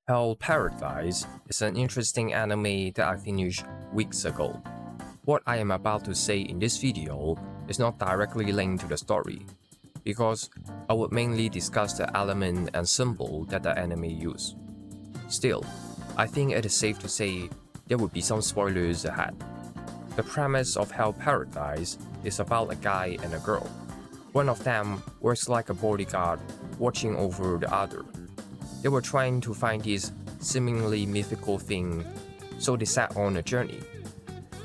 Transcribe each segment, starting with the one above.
Hell Paradise is an interesting anime that I finished weeks ago. What I am about to say in this video is not directly linked to the story, because I would mainly discuss the element and symbol that the anime used. Still, I think it is safe to say there would be some spoilers ahead. The premise of Hell Paradise is about a guy and a girl. One of them works like a bodyguard watching over the other. They were trying to find this seemingly mythical thing, so they set on a journey.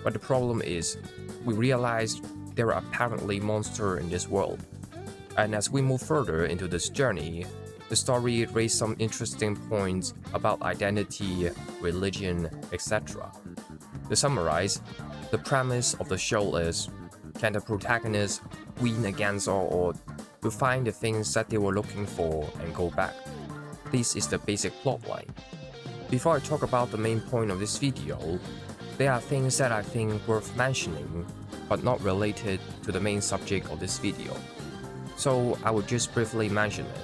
But the problem is, we realized there are apparently monsters in this world. And as we move further into this journey, the story raised some interesting points about identity, religion, etc. To summarize, the premise of the show is, can the protagonist win against all odds to find the things that they were looking for and go back? This is the basic plotline. Before I talk about the main point of this video, there are things that I think worth mentioning, but not related to the main subject of this video. So I will just briefly mention it.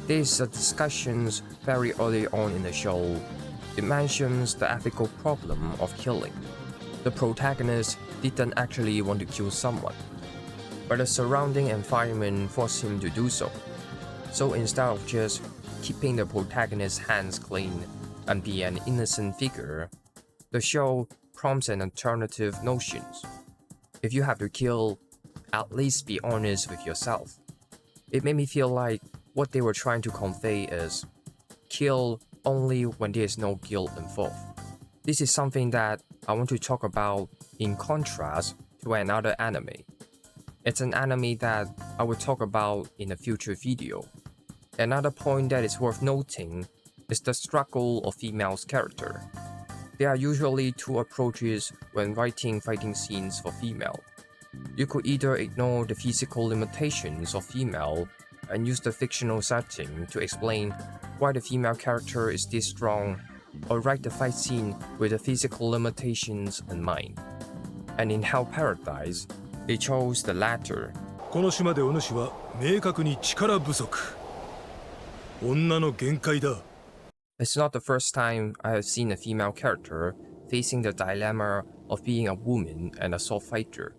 There's a discussions very early on in the show. It mentions the ethical problem of killing. The protagonist didn't actually want to kill someone, but the surrounding environment forced him to do so. So instead of just keeping the protagonist's hands clean and be an innocent figure, the show prompts an alternative notions. If you have to kill, at least be honest with yourself. It made me feel like what they were trying to convey is, kill only when there is no guilt involved. This is something that I want to talk about in contrast to another anime. It's an anime that I will talk about in a future video. Another point that is worth noting is the struggle of female's character. There are usually two approaches when writing fighting scenes for female. You could either ignore the physical limitations of female and use the fictional setting to explain why the female character is this strong, or write the fight scene with the physical limitations in mind. And in Hell Paradise, they chose the latter. この島でお主は明確に力不足。女の限界だ。 It's not the first time I have seen a female character facing the dilemma of being a woman and a sword fighter,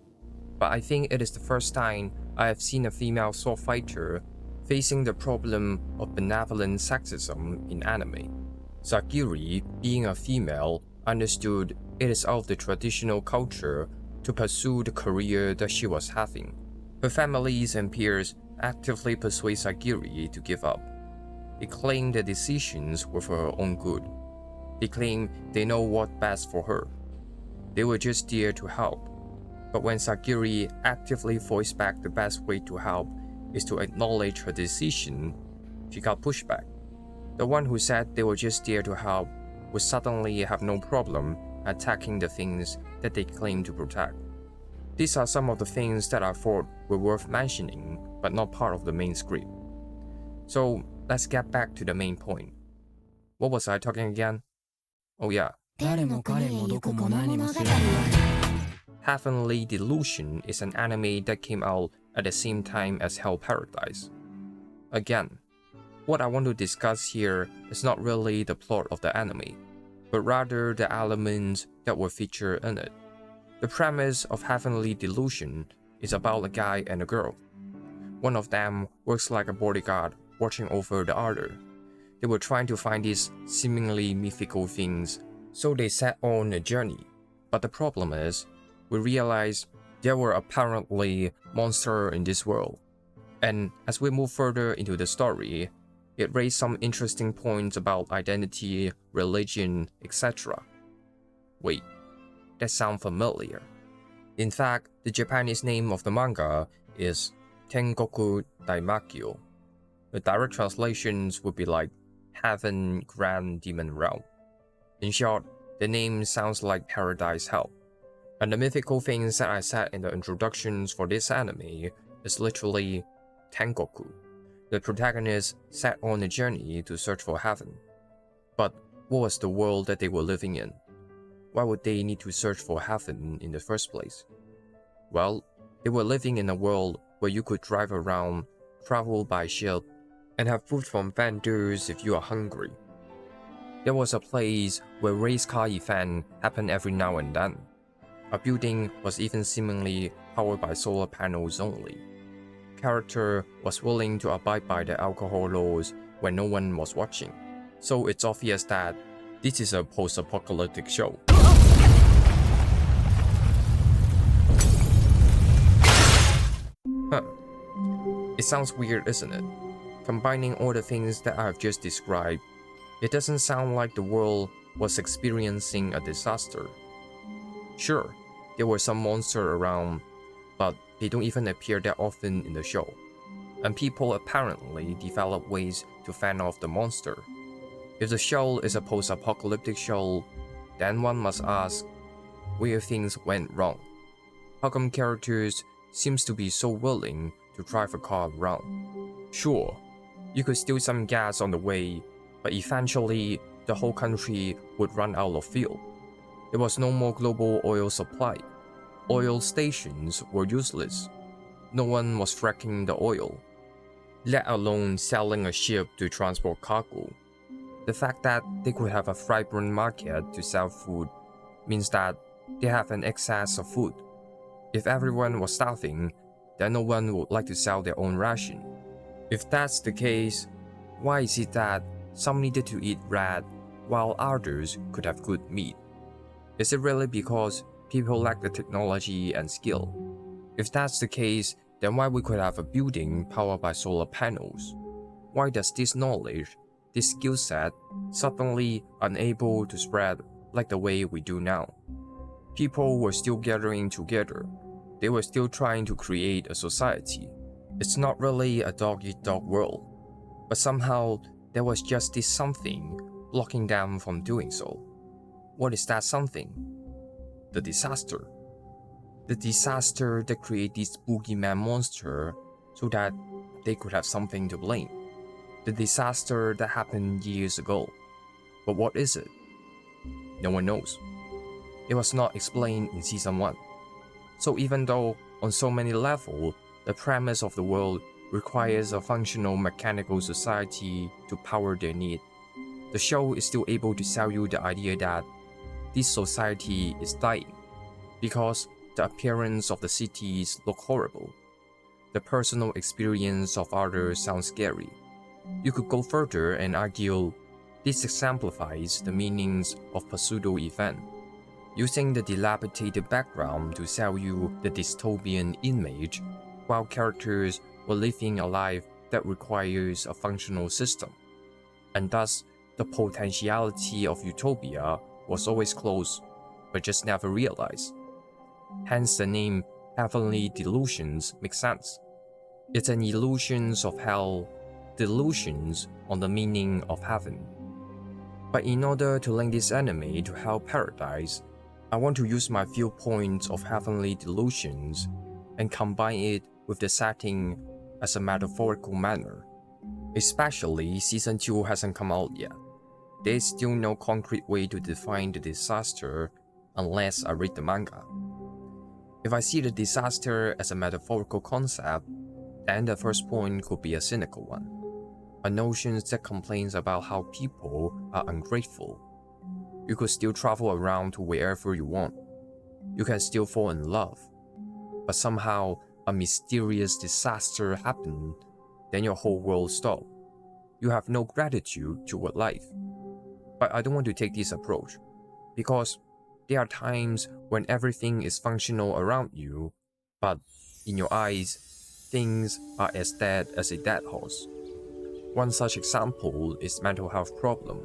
but I think it is the first time I have seen a female sword fighter facing the problem of benevolent sexism in anime. Sagiri, being a female, understood it is out of the traditional culture to pursue the career that she was having. Her families and peers actively persuade Sagiri to give up. They claim the decisions were for her own good. They claim they know what's best for her. They were just there to help. But when Sagiri actively voiced back the best way to help is to acknowledge her decision, she got pushback. The one who said they were just there to help would suddenly have no problem attacking the things that they claim to protect. These are some of the things that I thought were worth mentioning, but not part of the main script. So let's get back to the main point. What was I talking again? Oh yeah. Heavenly Delusion is an anime that came out at the same time as Hell Paradise. Again, what I want to discuss here is not really the plot of the anime, but rather the elements that were featured in it. The premise of Heavenly Delusion is about a guy and a girl. One of them works like a bodyguard watching over the other. They were trying to find these seemingly mythical things, so they set on a journey. But the problem is, we realized there were apparently monsters in this world. And as we move further into the story, it raised some interesting points about identity, religion, etc. Wait, that sounds familiar. In fact, the Japanese name of the manga is Tengoku Daimakyo. The direct translations would be like Heaven Grand Demon Realm. In short, the name sounds like Paradise Hell. And the mythical things that I said in the introductions for this anime is literally Tengoku. The protagonist set on a journey to search for heaven. But what was the world that they were living in? Why would they need to search for heaven in the first place? Well, they were living in a world where you could drive around, travel by ship, and have food from vendors if you are hungry. There was a place where race car event happened every now and then. A building was even seemingly powered by solar panels only. Character was willing to abide by the alcohol laws when no one was watching. So it's obvious that this is a post-apocalyptic show. It sounds weird, isn't it? Combining all the things that I have just described, it doesn't sound like the world was experiencing a disaster. Sure, there were some monsters around, but they don't even appear that often in the show. And people apparently develop ways to fend off the monster. If the show is a post-apocalyptic show, then one must ask where things went wrong. How come characters seems to be so willing to drive a car around? Sure, you could steal some gas on the way, but eventually the whole country would run out of fuel. There was no more global oil supply. Oil stations were useless. No one was fracking the oil, let alone selling a ship to transport cargo. The fact that they could have a vibrant market to sell food means that they have an excess of food. If everyone was starving, then no one would like to sell their own ration. If that's the case, why is it that some needed to eat rat while others could have good meat? Is it really because people lack the technology and skill? If that's the case, then why we could have a building powered by solar panels? Why does this knowledge, this skill set, suddenly unable to spread like the way we do now? People were still gathering together. They were still trying to create a society. It's not really a dog-eat-dog world, but somehow there was just this something blocking them from doing so. What is that something? The disaster. The disaster that created this boogeyman monster so that they could have something to blame. The disaster that happened years ago. But what is it? No one knows. It was not explained in Season 1. So even though, on so many levels, the premise of the world requires a functional mechanical society to power their need, the show is still able to sell you the idea that this society is dying, because the appearance of the cities look horrible. The personal experience of others sounds scary. You could go further and argue this exemplifies the meanings of pseudo-event, using the dilapidated background to sell you the dystopian image, while characters were living a life that requires a functional system. And thus, the potentiality of utopia was always close, but just never realized. Hence the name Heavenly Delusions makes sense. It's an illusion of hell, delusions on the meaning of heaven. But in order to link this anime to Hell Paradise, I want to use my viewpoint of heavenly delusions and combine it with the setting as a metaphorical manner. Especially Season 2 hasn't come out yet. There is still no concrete way to define the disaster unless I read the manga. If I see the disaster as a metaphorical concept, then the first point could be a cynical one. A notion that complains about how people are ungrateful. You could still travel around to wherever you want. You can still fall in love. But somehow, a mysterious disaster happened, then your whole world stopped. You have no gratitude toward life. But I don't want to take this approach, because there are times when everything is functional around you, but in your eyes, things are as dead as a dead horse. One such example is mental health problem.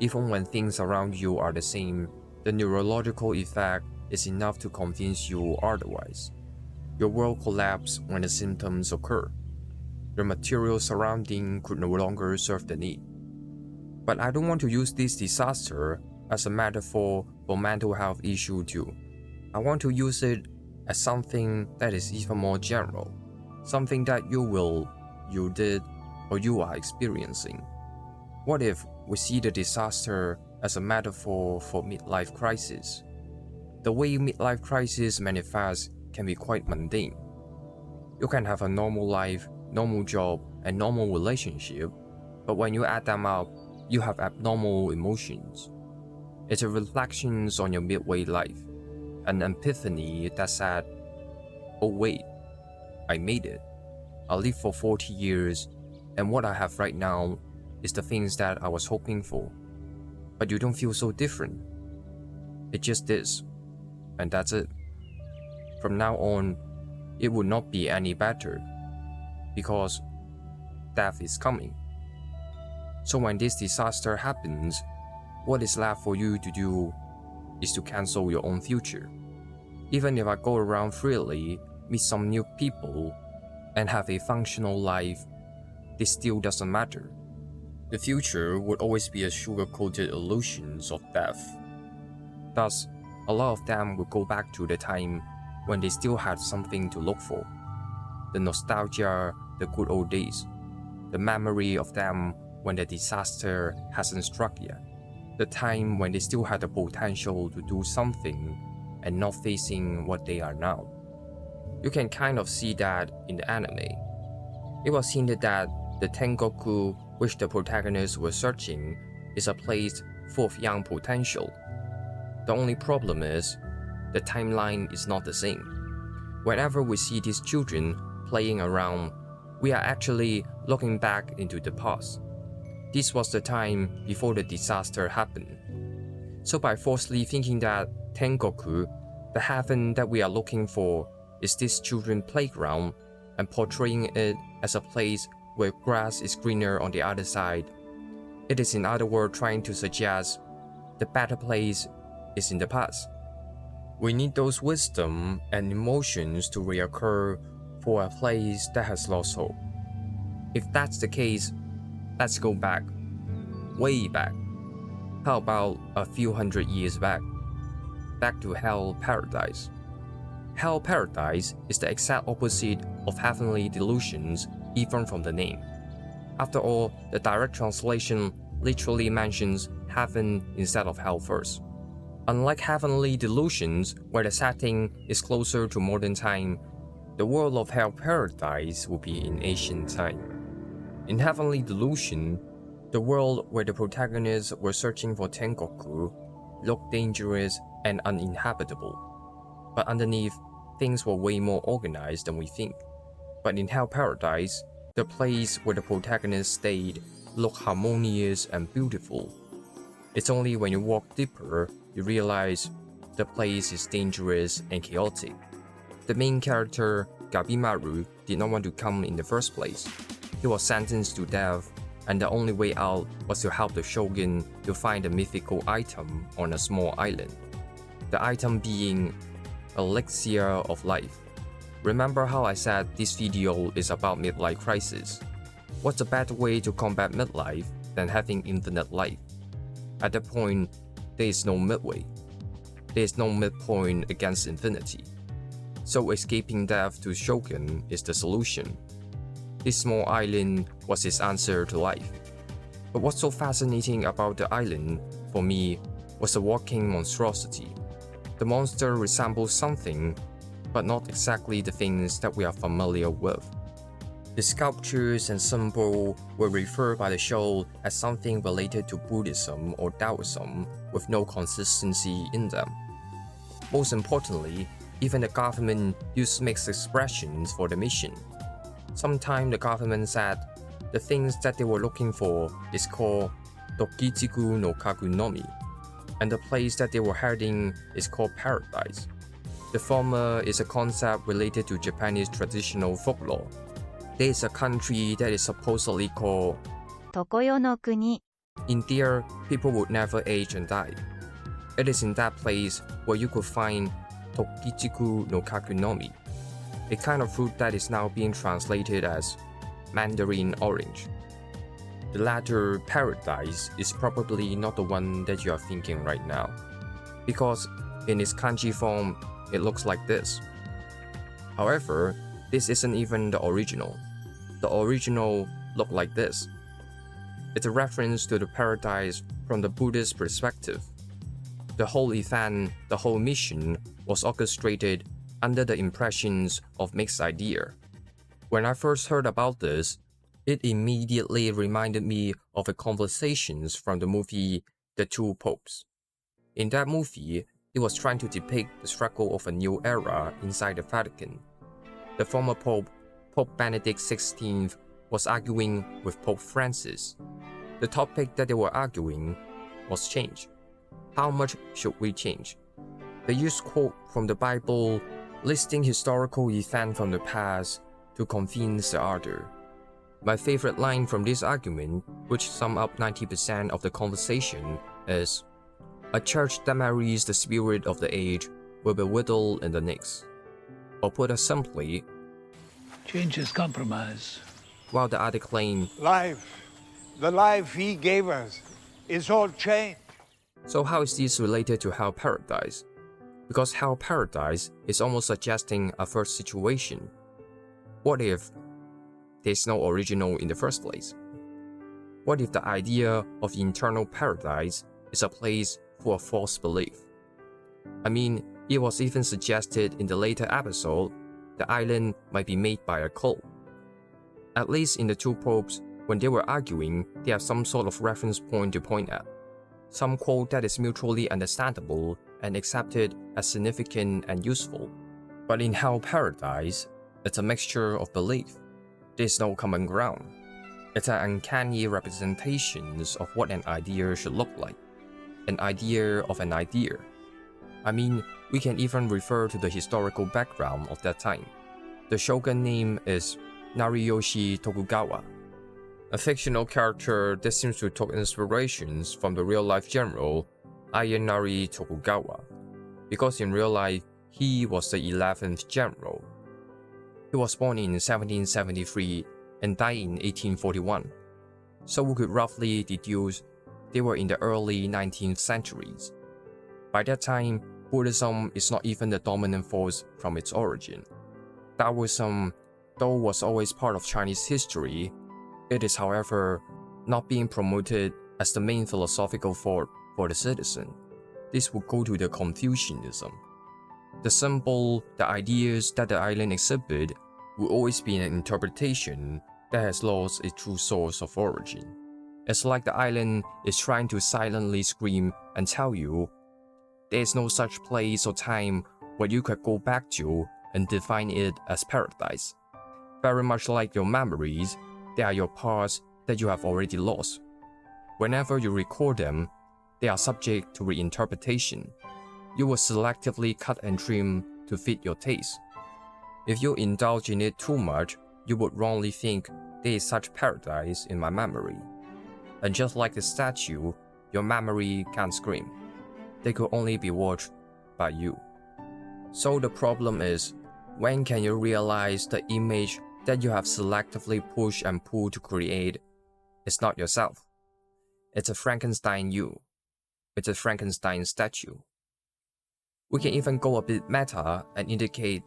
Even when things around you are the same, the neurological effect is enough to convince you otherwise. Your world collapses when the symptoms occur. Your material surrounding could no longer serve the need. But I don't want to use this disaster as a metaphor for mental health issue too. I want to use it as something that is even more general, something that you did, or you are experiencing. What if we see the disaster as a metaphor for midlife crisis? The way midlife crisis manifests can be quite mundane. You can have a normal life, normal job, and normal relationship, but when you add them up, you have abnormal emotions. It's a reflection on your midway life, an epiphany that said, oh wait, I made it. I lived for 40 years, and what I have right now is the things that I was hoping for. But you don't feel so different. It just is, and that's it. From now on, it will not be any better, because death is coming. So when this disaster happens, what is left for you to do is to cancel your own future. Even if I go around freely, meet some new people, and have a functional life, this still doesn't matter. The future would always be a sugar-coated illusion of death. Thus, a lot of them will go back to the time when they still had something to look for. The nostalgia, the good old days, the memory of them when the disaster hasn't struck yet, the time when they still had the potential to do something and not facing what they are now. You can kind of see that in the anime. It was hinted that the Tengoku which the protagonists were searching is a place full of young potential. The only problem is, the timeline is not the same. Whenever we see these children playing around, we are actually looking back into the past. This was the time before the disaster happened. So by falsely thinking that Tengoku, the heaven that we are looking for, is this children's playground, and portraying it as a place where grass is greener on the other side, it is in other words trying to suggest the better place is in the past. We need those wisdom and emotions to reoccur for a place that has lost hope. If that's the case, let's go back, way back. How about a few hundred years back? Back to Hell Paradise. Hell Paradise is the exact opposite of heavenly delusions, even from the name. After all, the direct translation literally mentions heaven instead of hell first. Unlike heavenly delusions, where the setting is closer to modern time, the world of Hell Paradise will be in ancient time. In heavenly delusion, the world where the protagonists were searching for Tengoku looked dangerous and uninhabitable. But underneath, things were way more organized than we think. But in Hell Paradise, the place where the protagonist stayed looked harmonious and beautiful. It's only when you walk deeper, you realize the place is dangerous and chaotic. The main character, Gabimaru, did not want to come in the first place. He was sentenced to death, and the only way out was to help the shogun to find a mythical item on a small island. The item being Elixir of Life. Remember how I said this video is about midlife crisis? What's a better way to combat midlife than having infinite life? At that point, there is no midway. There is no midpoint against infinity. So escaping death to Shogun is the solution. This small island was his answer to life. But what's so fascinating about the island, for me, was the walking monstrosity. The monster resembles something, but not exactly the things that we are familiar with. The sculptures and symbols were referred by the show as something related to Buddhism or Taoism with no consistency in them. Most importantly, even the government used mixed expressions for the mission. Sometimes the government said the things that they were looking for is called Tokichiku no Kakunomi, and the place that they were heading is called Paradise. The former is a concept related to Japanese traditional folklore. There is a country that is supposedly called Tokoyo no Kuni. In there, people would never age and die. It is in that place where you could find Tokichiku no Kakunomi, a kind of fruit that is now being translated as Mandarin orange. The latter, Paradise, is probably not the one that you are thinking right now, because in its kanji form, it looks like this. However, this isn't even the original. The original looked like this. It's a reference to the paradise from the Buddhist perspective. The whole event, the whole mission, was orchestrated under the impressions of mixed idea. When I first heard about this, It immediately reminded me of the conversations from the movie The Two Popes. In that movie, it was trying to depict the struggle of a new era inside the Vatican. The former Pope, Pope Benedict XVI, was arguing with Pope Francis. The topic that they were arguing was change. How much should we change? They used quote from the Bible, listing historical events from the past to convince the other. My favorite line from this argument, which sums up 90% of the conversation, is, "A church that marries the spirit of the age will be whittled in the next." Or put us simply, change is compromise. While the other claimed, the life he gave us, is all change. So how is this related to Hell Paradise? Because Hell Paradise is almost suggesting a first situation. What if there's no original in the first place? What if the idea of the eternal paradise is a place full of false belief? I mean, it was even suggested in the later episode the island might be made by a cult. At least in the Two Popes, when they were arguing, they have some sort of reference point to point at. Some quote that is mutually understandable and accepted as significant and useful. But in Hell Paradise, it's a mixture of belief. There's no common ground. It's an uncanny representation of what an idea should look like. An idea of an idea. I mean, we can even refer to the historical background of that time. The shogun name is Nariyoshi Tokugawa, a fictional character that seems to take inspirations from the real-life general Ayanari Tokugawa, because in real life, he was the 11th general. He was born in 1773 and died in 1841, so we could roughly deduce they were in the early 19th centuries. By that time, Buddhism is not even the dominant force from its origin. Taoism, though was always part of Chinese history, it is, however, not being promoted as the main philosophical thought for the citizen. This would go to the Confucianism. The symbol, the ideas that the island exhibit will always be an interpretation that has lost its true source of origin. It's like the island is trying to silently scream and tell you there is no such place or time where you could go back to and define it as paradise. Very much like your memories, they are your parts that you have already lost. Whenever you record them, they are subject to reinterpretation. You will selectively cut and trim to fit your taste. If you indulge in it too much, you would wrongly think there is such paradise in my memory. And just like the statue, your memory can't scream. They could only be watched by you. So the problem is, when can you realize the image that you have selectively pushed and pulled to create is not yourself? It's a Frankenstein you. It's a Frankenstein statue. We can even go a bit meta and indicate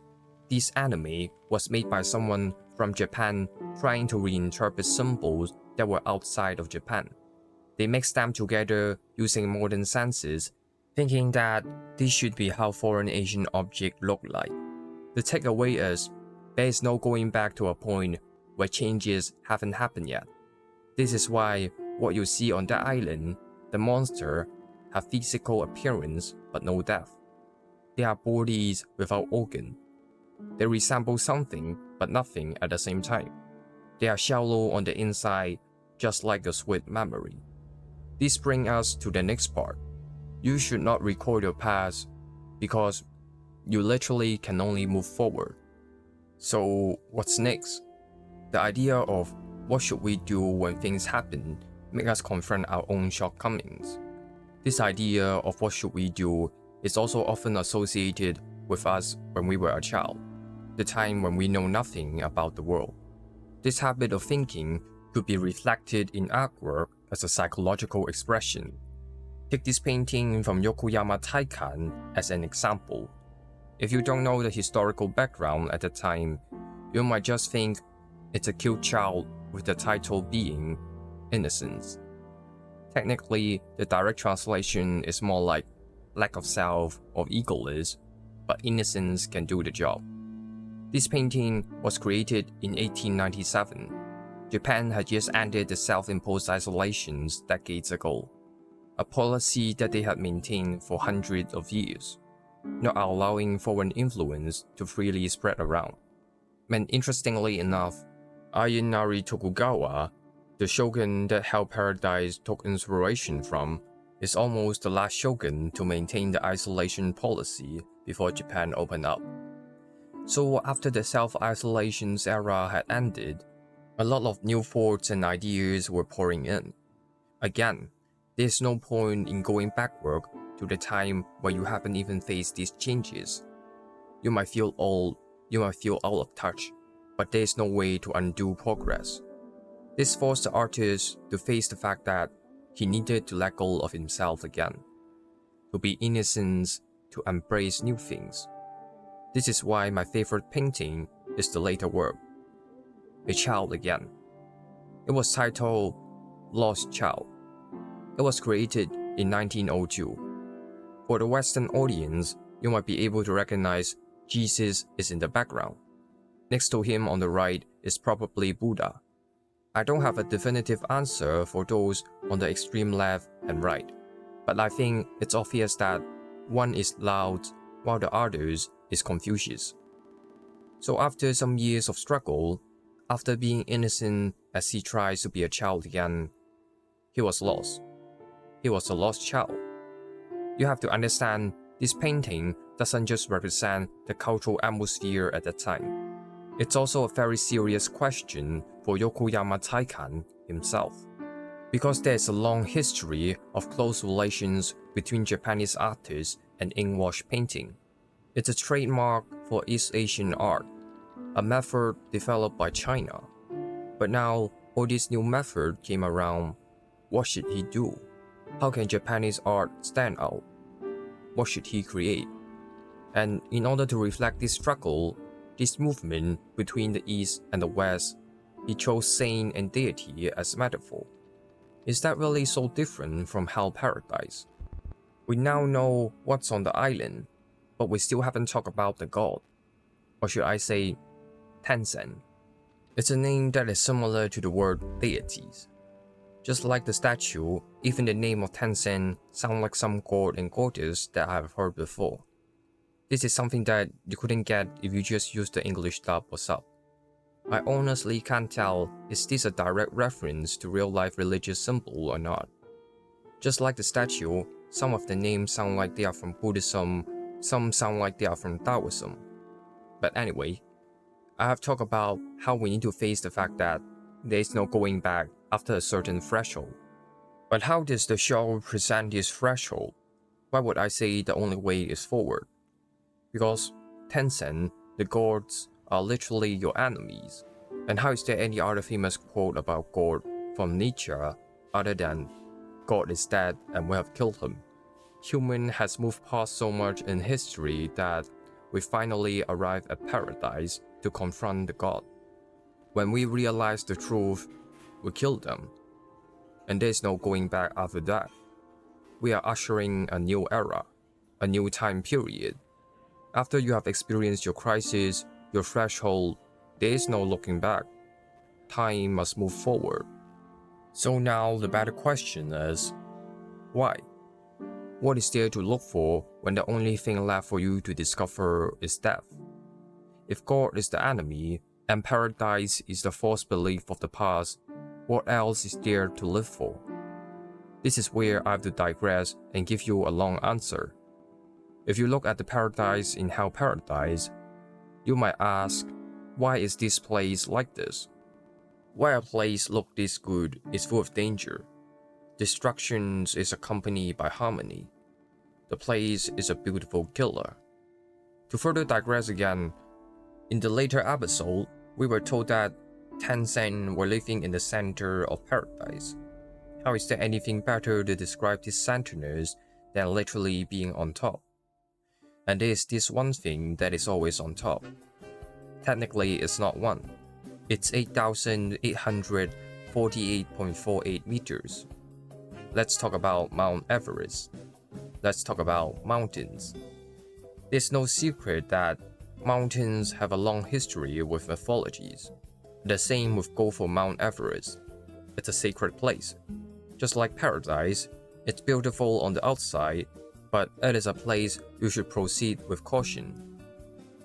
this anime was made by someone from Japan trying to reinterpret symbols that were outside of Japan. They mixed them together using modern senses, thinking that this should be how foreign Asian objects look like. The takeaway is, there is no going back to a point where changes haven't happened yet. This is why what you see on that island, the monster, have physical appearance but no depth. They are bodies without organ. They resemble something but nothing at the same time. They are shallow on the inside, just like a sweet memory. This brings us to the next part. You should not record your past because you literally can only move forward. So what's next? The idea of what should we do when things happen make us confront our own shortcomings. This idea of what should we do is also often associated with us when we were a child, the time when we know nothing about the world. This habit of thinking could be reflected in artwork as a psychological expression. Take this painting from Yokoyama Taikan as an example. If you don't know the historical background at the time, you might just think it's a cute child with the title being innocence. Technically, the direct translation is more like lack of self or egoless, but innocence can do the job. This painting was created in 1897. Japan had just ended the self-imposed isolations decades ago, a policy that they had maintained for hundreds of years, not allowing foreign influence to freely spread around. And interestingly enough, Ayanari Tokugawa, the shogun that Hell Paradise took inspiration from, is almost the last shogun to maintain the isolation policy before Japan opened up. So after the self-isolations era had ended, a lot of new thoughts and ideas were pouring in. Again, there's no point in going backward to the time where you haven't even faced these changes. You might feel old, you might feel out of touch, but there's no way to undo progress. This forced the artist to face the fact that he needed to let go of himself again, to be innocent, to embrace new things. This is why my favorite painting is the later work, A Child Again. It was titled Lost Child. It was created in 1902. For the Western audience, you might be able to recognize Jesus is in the background. Next to him on the right is probably Buddha. I don't have a definitive answer for those on the extreme left and right, but I think it's obvious that one is loud while the others is Confucius. So after some years of struggle, after being innocent as he tries to be a child again, he was lost. He was a lost child. You have to understand, this painting doesn't just represent the cultural atmosphere at that time. It's also a very serious question for Yokoyama Taikan himself, because there's a long history of close relations between Japanese artists and inkwash painting. It's a trademark for East Asian art, a method developed by China. But now, all this new method came around. What should he do? How can Japanese art stand out? What should he create? And in order to reflect this struggle, this movement between the East and the West, he chose saint and deity as metaphor. Is that really so different from Hell Paradise? We now know what's on the island, but we still haven't talked about the god. Or should I say, Tencent. It's a name that is similar to the word deities. Just like the statue, even the name of Tencent sound like some god and goddess that I have heard before. This is something that you couldn't get if you just used the English dub or sub. I honestly can't tell is this a direct reference to real-life religious symbol or not. Just like the statue, some of the names sound like they are from Buddhism, some sound like they are from Taoism. But anyway, I have talked about how we need to face the fact that there is no going back after a certain threshold. But how does the show present this threshold? Why would I say the only way is forward? Because Tencent, the gods, are literally your enemies. And how is there any other famous quote about God from Nietzsche other than God is dead and we have killed him? Human has moved past so much in history that we finally arrive at paradise to confront the God. When we realize the truth, we kill them. And there's no going back after that. We are ushering a new era, a new time period. After you have experienced your crisis, your threshold, there is no looking back. Time must move forward. So now the better question is, why? What is there to look for when the only thing left for you to discover is death? If God is the enemy, and paradise is the false belief of the past, what else is there to live for? This is where I have to digress and give you a long answer. If you look at the paradise in Hell Paradise, you might ask, why is this place like this? Why a place look this good is full of danger. Destruction is accompanied by harmony. The place is a beautiful killer. To further digress again, in the later episode, we were told that Tencent were living in the center of paradise. How is there anything better to describe this centerness than literally being on top? And there is this one thing that is always on top. Technically, it's not one. It's 8,848.48 meters. Let's talk about Mount Everest. Let's talk about mountains. There's no secret that mountains have a long history with mythologies. The same with go for Mount Everest. It's a sacred place. Just like paradise, it's beautiful on the outside, but it is a place you should proceed with caution.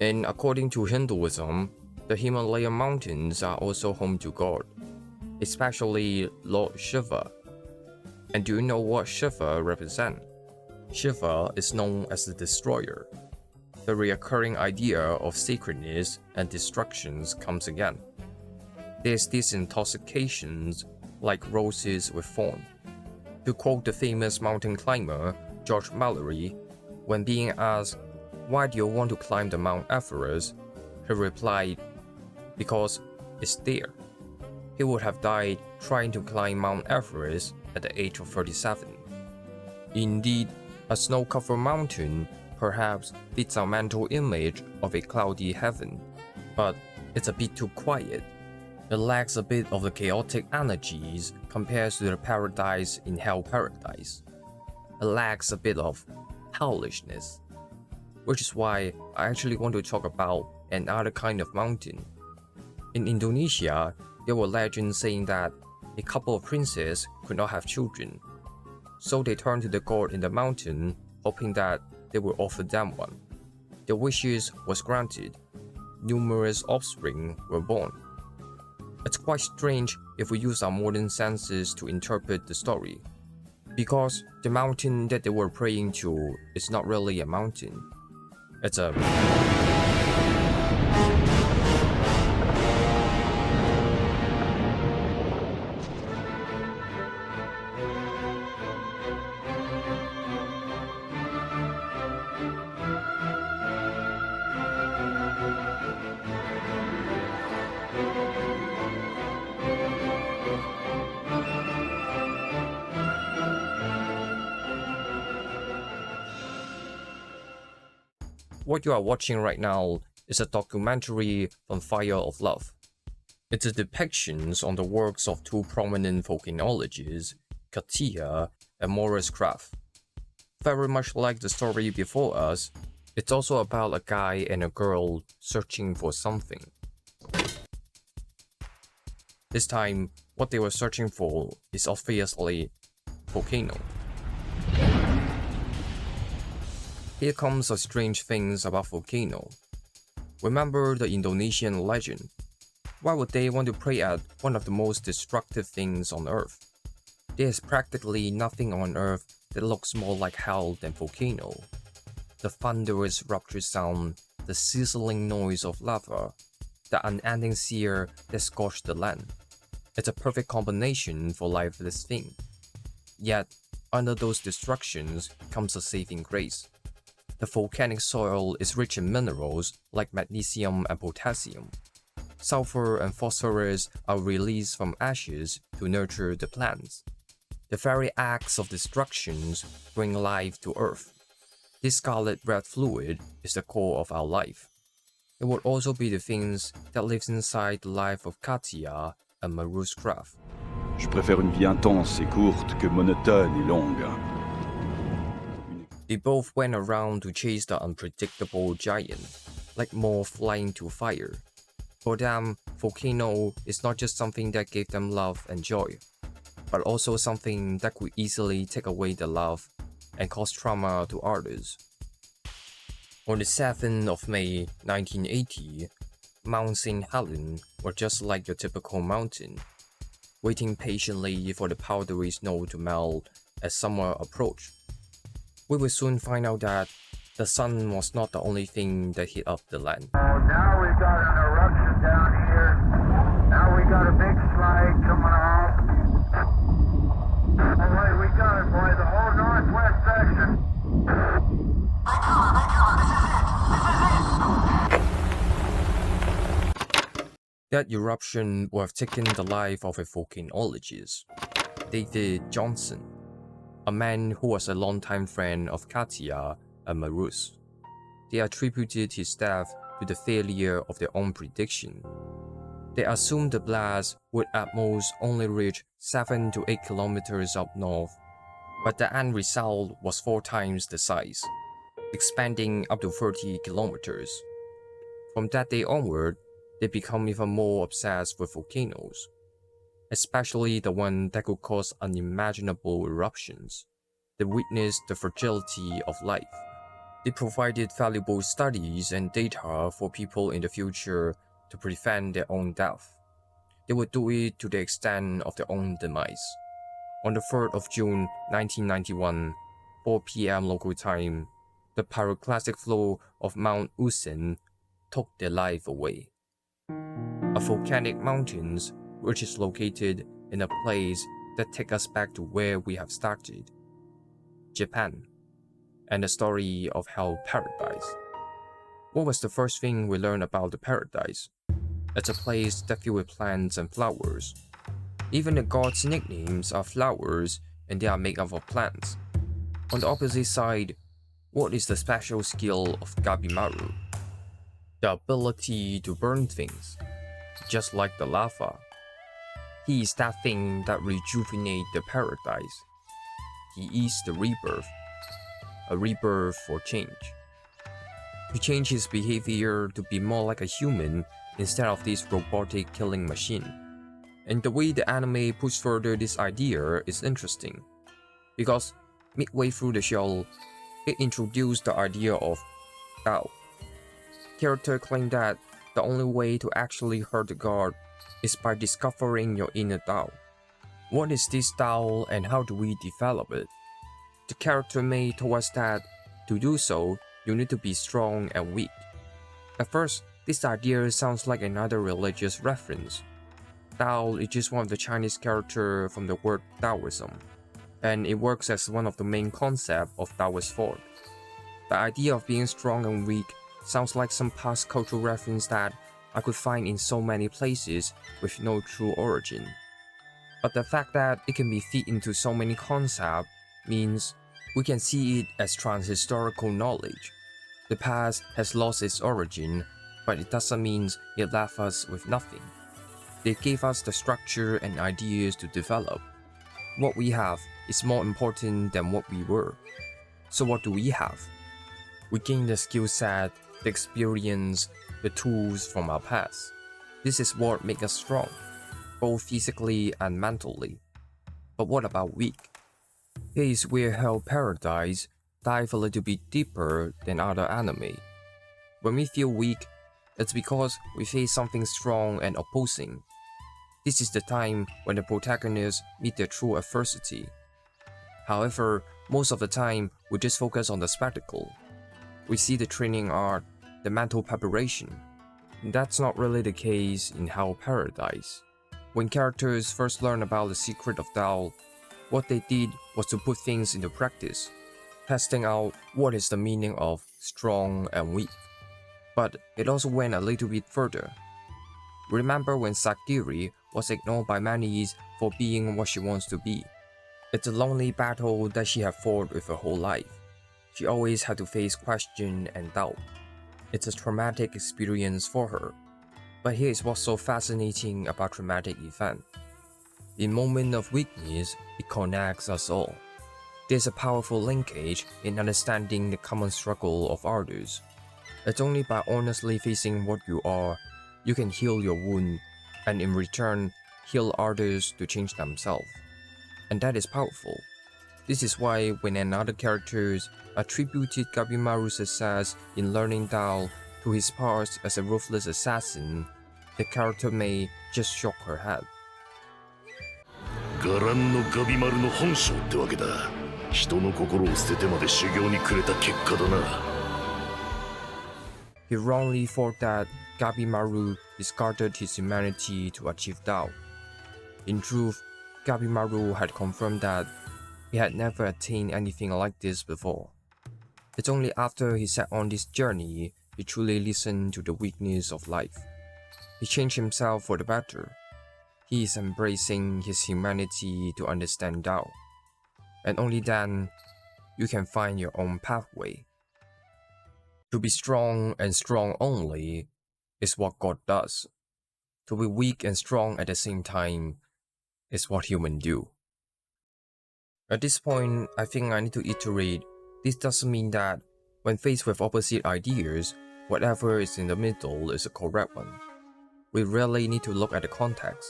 And according to Hinduism, the Himalayan mountains are also home to God, especially Lord Shiva. And do you know what Shiva represents? Shiva is known as the destroyer. The recurring idea of sacredness and destructions comes again. There's these intoxications like roses with thorn. To quote the famous mountain climber George Mallory, when being asked, "Why do you want to climb the Mount Everest?" he replied, "Because it's there." He would have died trying to climb Mount Everest at the age of 37. Indeed, a snow-covered mountain perhaps fits our mental image of a cloudy heaven, but it's a bit too quiet. It lacks a bit of the chaotic energies compared to the paradise in Hell Paradise. It lacks a bit of hellishness, which is why I actually want to talk about another kind of mountain. In Indonesia, there were legends saying that a couple of princes could not have children, so they turned to the god in the mountain, hoping that they would offer them one. Their wishes was granted. Numerous offspring were born. It's quite strange if we use our modern senses to interpret the story, because the mountain that they were praying to is not really a mountain. It's a... What you are watching right now is a documentary from Fire of Love. It's a depiction on the works of two prominent volcanologists, Katia and Maurice Kraft. Very much like the story before us, it's also about a guy and a girl searching for something. This time, what they were searching for is obviously volcano. Here comes the strange things about volcano. Remember the Indonesian legend. Why would they want to pray at one of the most destructive things on Earth? There is practically nothing on Earth that looks more like hell than volcano. The thunderous rupture sound, the sizzling noise of lava, the unending sear that scorched the land. It's a perfect combination for lifeless thing. Yet, under those destructions comes a saving grace. The volcanic soil is rich in minerals like magnesium and potassium. Sulfur and phosphorus are released from ashes to nurture the plants. The very acts of destruction bring life to Earth. This scarlet red fluid is the core of our life. It would also be the things that lives inside the life of Katia and Maurice Kraft. Je préfère une vie intense et courte que monotone et longue. They both went around to chase the unpredictable giant, like moth flying to fire. For them, volcano is not just something that gave them love and joy, but also something that could easily take away the love and cause trauma to others. On the 7th of May 1980, Mount St. Helens was just like your typical mountain, waiting patiently for the powdery snow to melt as summer approached. We will soon find out that the sun was not the only thing that heat up the land. Now we've got an eruption down here. Now we got a big slide coming off. All right, we got it, boy. The whole northwest section. That eruption would have taken the life of a volcanologist, David Johnson, a man who was a longtime friend of Katia and Maurice. They attributed his death to the failure of their own prediction. They assumed the blast would at most only reach 7 to 8 kilometers up north, but the end result was 4 times the size, expanding up to 30 kilometers. From that day onward, they become even more obsessed with volcanoes, especially the one that could cause unimaginable eruptions. They witnessed the fragility of life. They provided valuable studies and data for people in the future to prevent their own death. They would do it to the extent of their own demise. On the 3rd of June 1991, 4 p.m. local time, the pyroclastic flow of Mount Usen took their life away. A volcanic mountain which is located in a place that takes us back to where we have started, Japan, and the story of Hell Paradise. What was the first thing we learned about the paradise? It's a place that filled with plants and flowers. Even the gods' nicknames are flowers and they are made up of plants. On the opposite side, what is the special skill of Gabimaru? The ability to burn things, just like the lava. He is that thing that rejuvenates the paradise. He is the rebirth, a rebirth for change. He changed his behavior to be more like a human instead of this robotic killing machine. And the way the anime puts further this idea is interesting, because midway through the show, it introduced the idea of Tao. Character claimed that the only way to actually hurt the god is by discovering your inner Tao. What is this Tao and how do we develop it? The character Mei told us that to do so, you need to be strong and weak. At first, this idea sounds like another religious reference. Tao is just one of the Chinese characters from the word Taoism, and it works as one of the main concepts of Taoist thought. The idea of being strong and weak sounds like some past cultural reference that I could find in so many places with no true origin. But the fact that it can be fit into so many concepts means we can see it as transhistorical knowledge. The past has lost its origin, but it doesn't mean it left us with nothing. They gave us the structure and ideas to develop. What we have is more important than what we were. So what do we have? We gain the skill set, the experience, the tools from our past. This is what makes us strong, both physically and mentally. But what about weak? Here is where Hell Paradise dive a little bit deeper than other anime. When we feel weak, it's because we face something strong and opposing. This is the time when the protagonists meet their true adversity. However, most of the time, we just focus on the spectacle. We see the training art, the mental preparation. That's not really the case in Hell Paradise. When characters first learn about the secret of Tao, what they did was to put things into practice, testing out what is the meaning of strong and weak. But it also went a little bit further. Remember when Sagiri was ignored by many for being what she wants to be? It's a lonely battle that she had fought with her whole life. She always had to face question and doubt. It's a traumatic experience for her. But here's what's so fascinating about traumatic event. In moment of weakness, it connects us all. There's a powerful linkage in understanding the common struggle of others. It's only by honestly facing what you are, you can heal your wound, and in return, heal others to change themselves. And that is powerful. This is why when another character attributed Gabimaru's success in learning Tao to his past as a ruthless assassin, the character may just shook her head. 伽藍のガビマルの本性ってわけだ。人の心を捨ててまで修行にくれた結果だな。He wrongly thought that Gabimaru discarded his humanity to achieve Tao. In truth, Gabimaru had confirmed that he had never attained anything like this before. It's only after he set on this journey he truly listened to the weakness of life. He changed himself for the better. He is embracing his humanity to understand Tao. And only then, you can find your own pathway. To be strong and strong only is what God does. To be weak and strong at the same time is what humans do. At this point, I think I need to iterate, this doesn't mean that when faced with opposite ideas, whatever is in the middle is a correct one. we rarely need to look at the context.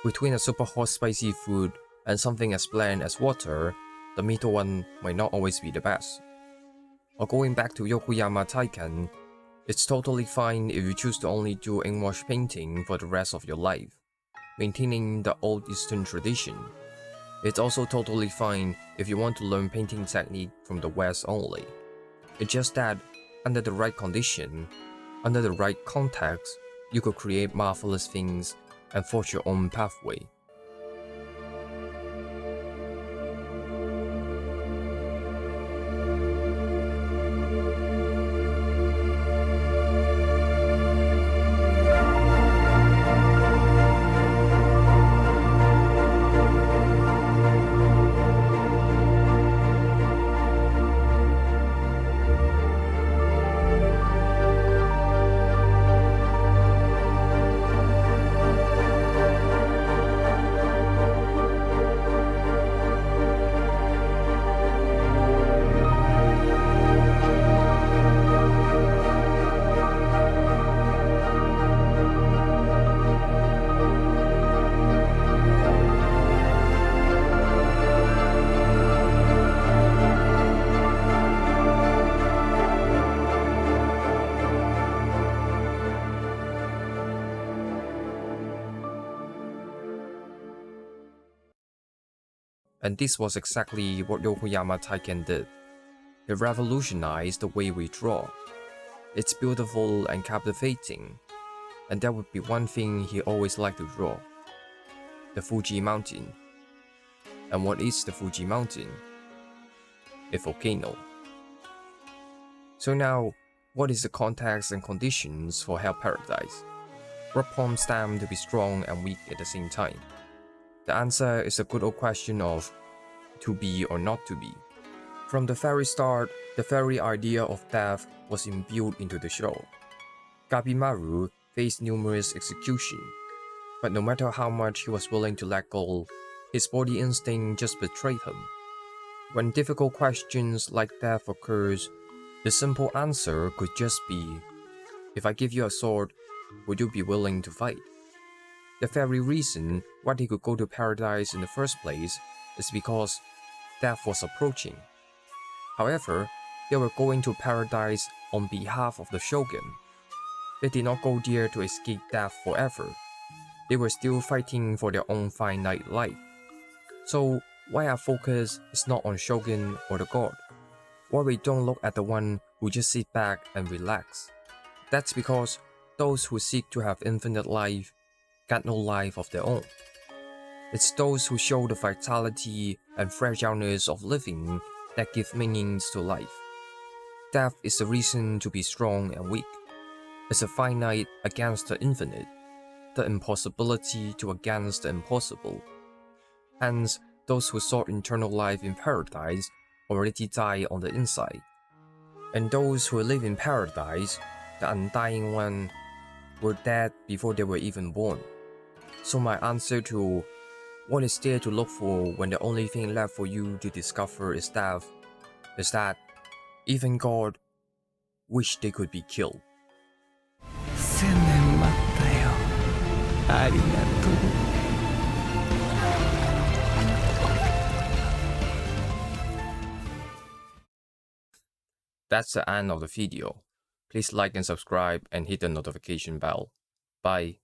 Between a super hot spicy food and something as bland as water, the middle one might not always be the best. Or going back to Yokoyama Taikan, it's totally fine if you choose to only do ink-wash painting for the rest of your life, maintaining the old Eastern tradition. It's also totally fine if you want to learn painting technique from the West only. It's just that, under the right condition, under the right context, you could create marvelous things and forge your own pathway. And this was exactly what Yokoyama Taikan did. It revolutionized the way we draw. It's beautiful and captivating, and that would be one thing he always liked to draw. The Fuji mountain. And what is the Fuji mountain? A volcano. So now, what is the context and conditions for Hell Paradise? What prompts them to be strong and weak at the same time? The answer is a good old question of to be or not to be. From the very start, the very idea of death was imbued into the show. Gabimaru faced numerous executions, but no matter how much he was willing to let go, his body instinct just betrayed him. When difficult questions like death occurs, the simple answer could just be, if I give you a sword, would you be willing to fight? The very reason why he could go to paradise in the first place is because death was approaching. However, they were going to paradise on behalf of the shogun. They did not go there to escape death forever. They were still fighting for their own finite life. So why our focus is not on shogun or the god? Why we don't look at the one who just sit back and relax? That's because those who seek to have infinite life got no life of their own. It's those who show the vitality and fragileness of living that give meanings to life. Death is the reason to be strong and weak. It's a finite against the infinite, the impossibility to against the impossible. Hence, those who sought eternal life in paradise already die on the inside. And those who live in paradise, the undying one, were dead before they were even born. So my answer to what is there to look for when the only thing left for you to discover is death, is that even God wished they could be killed. 1000年待ったよ。ありがとう。That's the end of the video. Please like and subscribe and hit the notification bell. Bye.